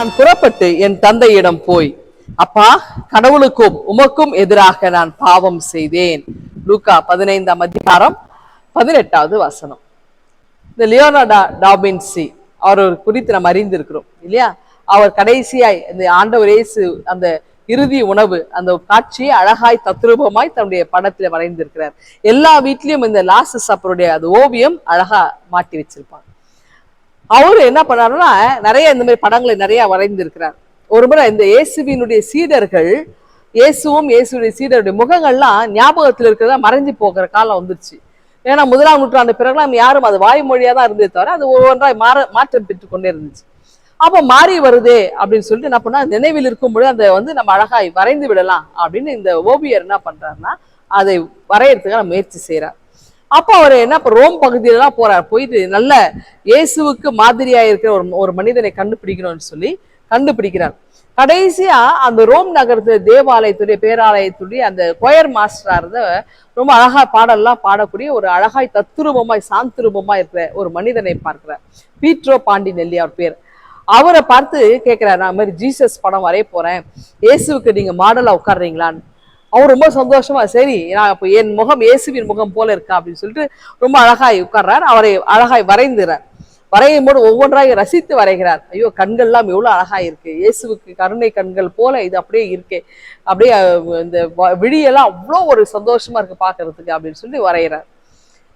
நான் புறப்பட்டு என் தந்தையிடம் போய், அப்பா, கடவுளுக்கும் உமக்கும் எதிராக நான் பாவம் செய்தேன். லூக்கா 15 வசனம். இந்த லியோனார்டோ டாவின்சி அவர் குறித்து நம்ம அறிந்திருக்கிறோம் இல்லையா? அவர் கடைசியாய் இந்த ஆண்டவர் இயேசு அந்த இறுதி உணவு அந்த காட்சியை அழகாய் தத்ரூபமாய் தன்னுடைய படத்துல வரைந்திருக்கிறார். எல்லா வீட்லயும் இந்த லாஸ்ட் சப்பருடைய அது ஓவியம் அழகா மாட்டி வச்சிருப்பாங்க. அவரு என்ன பண்ணாருன்னா நிறைய இந்த மாதிரி படங்களை நிறைய வரைந்திருக்கிறார். ஒரு முறை இந்த இயேசுவினுடைய சீடர்கள், இயேசுவும் இயேசுடைய சீடருடைய முகங்கள்லாம் ஞாபகத்தில் இருக்கிறதா மறைஞ்சு போகிற காலம் வந்துருச்சு. ஏன்னா 1ஆம் நூற்றாண்டு பிறகுலாம் யாரும் அது வாய்மொழியா தான் இருந்தே தவிர அது ஒவ்வொன்றாய் மாற்றம் பெற்று கொண்டே இருந்துச்சு. அப்ப மாறி வருதே அப்படின்னு சொல்லிட்டு என்ன பண்ணா, நினைவில் இருக்கும்போது அதை நம்ம அழகாய் வரைந்து விடலாம் அப்படின்னு இந்த ஓவியர் என்ன பண்றாருன்னா அதை வரையறதுக்கான முயற்சி செய்யறார். அப்போ அவர் என்ன ரோம் பகுதியிலாம் போறார். போயிட்டு நல்ல இயேசுவுக்கு மாதிரியா இருக்கிற ஒரு மனிதனை கண்டுபிடிக்கணும்னு சொல்லி கண்டுபிடிக்கிறார். கடைசியா அந்த ரோம் நகரத்து தேவாலயத்துடைய பேராலயத்துடைய அந்த கொயர் மாஸ்டரா இருந்த ரொம்ப அழகா பாடல்லாம் பாடக்கூடிய ஒரு அழகாய் தத்துரூபமாய் சாந்தரூபமா இருக்கிற ஒரு மனிதனை பார்க்கிறார். பீட்ரோ பாண்டிநெல்லி அவர் பேர். அவரை பார்த்து கேட்கிறார், நான் மாதிரி ஜீசஸ் படம் வரைய போறேன், இயேசுவுக்கு நீங்க மாடலா உட்காடுறீங்களான்னு. அவர் ரொம்ப சந்தோஷமா, சரி நான் இப்போ என் முகம் இயேசுவின் முகம் போல இருக்கா அப்படின்னு சொல்லிட்டு ரொம்ப அழகாய் உட்கார்றார். அவரை அழகாய் வரைந்துறார். வரையும் போது ஒவ்வொன்றாக ரசித்து வரைகிறார். ஐயோ, கண்கள்லாம் எவ்வளவு அழகா இருக்கு, இயேசுவுக்கு கருணை கண்கள் போல இது அப்படியே இருக்கே, அப்படியே இந்த விழியெல்லாம் அவ்வளோ ஒரு சந்தோஷமா இருக்கு பாக்குறதுக்கு அப்படின்னு சொல்லி வரைகிறார்.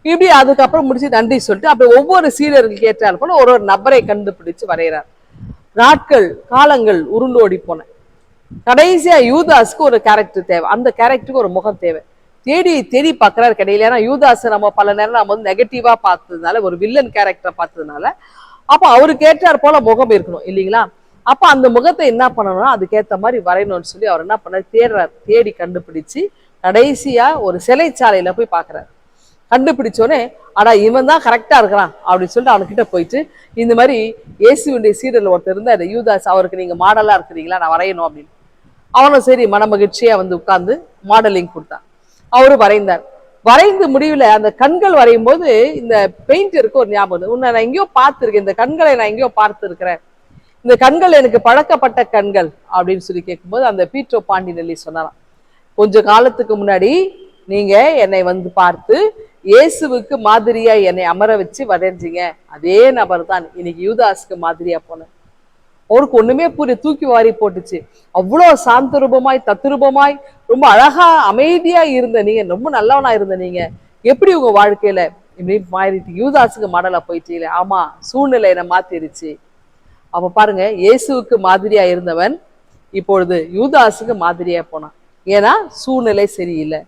இப்படி அதுக்கப்புறம் முடிச்சு நன்றி சொல்லிட்டு அப்படி ஒவ்வொரு சீடர்களுக்கு ஏற்றால் போல ஒரு நபரை கண்டுபிடிச்சு வரைகிறார். நாட்கள் காலங்கள் உருண்டோடி போன கடைசியா யூதாஸ்க்கு ஒரு கேரக்டர் தேவை. அந்த கேரக்டருக்கு ஒரு முகம் தேவை. தேடி தேடி பார்க்கிறாரு கிடையில. ஏன்னா யூதாஸ் நம்ம பல நேரம் நம்ம நெகட்டிவா பார்த்ததுனால, ஒரு வில்லன் கேரக்டரை பார்த்ததுனால, அப்ப அவருக்கு ஏற்றார் போல முகம் இருக்கணும் இல்லைங்களா? அப்ப அந்த முகத்தை என்ன பண்ணணும்னா அதுக்கேற்ற மாதிரி வரையணும்னு சொல்லி அவர் என்ன பண்ணாரு, தேடுறாரு. தேடி கண்டுபிடிச்சு கடைசியா ஒரு சிறைச்சாலையில போய் பாக்குறாரு. கண்டுபிடிச்சோடனே, ஆனா இவன் தான் கரெக்டா இருக்கிறான் அப்படின்னு சொல்லிட்டு அவனுக்கிட்ட போயிட்டு, இந்த மாதிரி இயேசுவினுடைய சீடர்ல ஒருத்தர் இருந்தாரு யூதாஸ், அவருக்கு நீங்க மாடலா இருக்கிறீங்களா, நான் வரையணும் அப்படின்னு. அவனும் சரி மன மகிழ்ச்சியா உட்கார்ந்து மாடலிங் கொடுத்தான். அவரு வரைந்தார். வரைந்து முடிவுல அந்த கண்கள் வரையும் போது இந்த பெயிண்டருக்கு ஒரு ஞாபகம், உன்னை நான் எங்கேயோ பார்த்திருக்கேன், இந்த கண்களை நான் எங்கேயோ பார்த்து இருக்கிறேன், இந்த கண்கள் எனக்கு பழக்கப்பட்ட கண்கள் அப்படின்னு சொல்லி கேட்கும்போது அந்த பீட்ரோ பாண்டிநெல்லி சொன்னாராம், கொஞ்ச காலத்துக்கு முன்னாடி நீங்க என்னை பார்த்து இயேசுவுக்கு மாதிரியா என்னை அமர வச்சு வரைஞ்சிங்க, அதே நபர் தான் இன்னைக்கு யூதாஸ்க்கு மாதிரியா போன. அவருக்கு ஒண்ணுமே தூக்கி வாரி போட்டுச்சு. அவ்வளோ சாந்த ரூபமாய் தத்துரூபமாய் ரொம்ப அழகா அமைதியா இருந்த நீங்க, ரொம்ப நல்லவனா இருந்த நீங்க, எப்படி உங்க வாழ்க்கையில இப்படி மாறிட்டு யூதாஸுக்கு மாடலா போயிட்டீங்களே? ஆமா, சூழ்நிலை என்ன மாத்திருச்சு. அப்ப பாருங்க, இயேசுவுக்கு மாதிரியா இருந்தவன் இப்பொழுது யூதாஸுக்கு மாதிரியா போனான். ஏன்னா சூழ்நிலை சரியில்லை.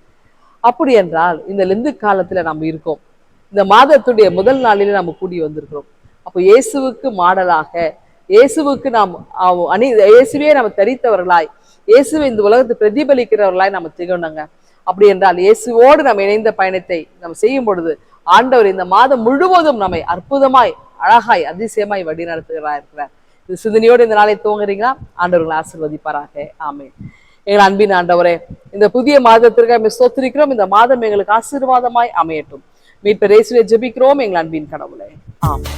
அப்படி என்றால் இந்த லெந்து காலத்துல நம்ம இருக்கோம். இந்த மாதத்துடைய முதல் நாளில நம்ம கூடி வந்திருக்கிறோம். அப்போ இயேசுவுக்கு மாடலாக, இயேசுவுக்கு நாம் இயேசுவே நம்ம தரித்தவர்களாய், இயேசுவை இந்த உலகத்தை பிரதிபலிக்கிறவர்களாய் நம்ம திகழணுங்க. அப்படி என்றால் இயேசுவோடு நம்ம இணைந்த பயணத்தை நம்ம செய்யும் பொழுது ஆண்டவர் இந்த மாதம் முழுவதும் நம்மை அற்புதமாய் அழகாய் அதிசயமாய் வழி நடத்துகிறா இருக்கிறார். இந்த சிந்தனையோடு இந்த நாளை துவங்குறீங்களா? ஆண்டவர்களை ஆசீர்வதிப்பாராக. ஆமென். எங்கள் அன்பின் ஆண்டவரே, இந்த புதிய மாதத்திற்கு ஸ்தோத்திரிக்கிறோம். இந்த மாதம் எங்களுக்கு ஆசீர்வாதமாய் அமையட்டும். மீட்பர் இயேசுவை ஜெபிக்கிறோம் எங்கள் அன்பின் கடவுளே. ஆமென்.